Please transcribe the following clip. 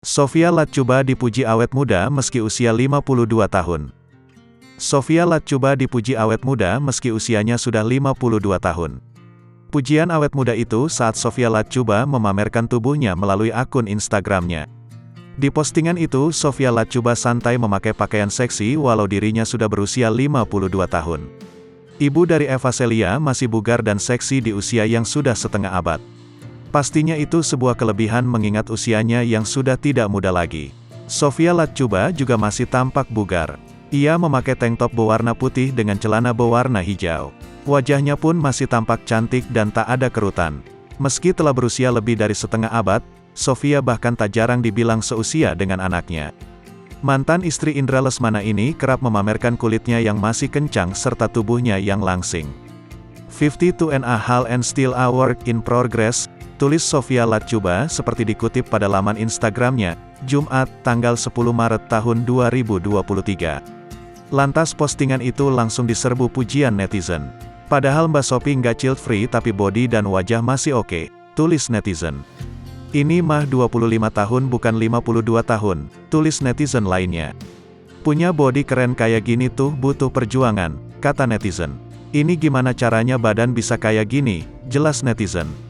Sophia Latjuba dipuji awet muda meski usia 52 tahun. Sophia Latjuba dipuji awet muda meski usianya sudah 52 tahun. Pujian awet muda itu saat Sophia Latjuba memamerkan tubuhnya melalui akun Instagramnya. Di postingan itu, Sophia Latjuba santai memakai pakaian seksi walau dirinya sudah berusia 52 tahun. Ibu dari Eva Celia masih bugar dan seksi di usia yang sudah setengah abad. Pastinya itu sebuah kelebihan mengingat usianya yang sudah tidak muda lagi. Sophia Latjuba juga masih tampak bugar. Ia memakai tank top berwarna putih dengan celana berwarna hijau. Wajahnya pun masih tampak cantik dan tak ada kerutan. Meski telah berusia lebih dari setengah abad, Sophia bahkan tak jarang dibilang seusia dengan anaknya. Mantan istri Indra Lesmana ini kerap memamerkan kulitnya yang masih kencang serta tubuhnya yang langsing. 52 and a half and still a work in progress, tulis Sophia Latjuba seperti dikutip pada laman Instagramnya, Jumat, tanggal 10 Maret tahun 2023. Lantas postingan itu langsung diserbu pujian netizen. Padahal Mbak Sophie nggak child free tapi body dan wajah masih oke, tulis netizen. Ini mah 25 tahun bukan 52 tahun, tulis netizen lainnya. Punya body keren kayak gini tuh butuh perjuangan, kata netizen. Ini gimana caranya badan bisa kayak gini, jelas netizen.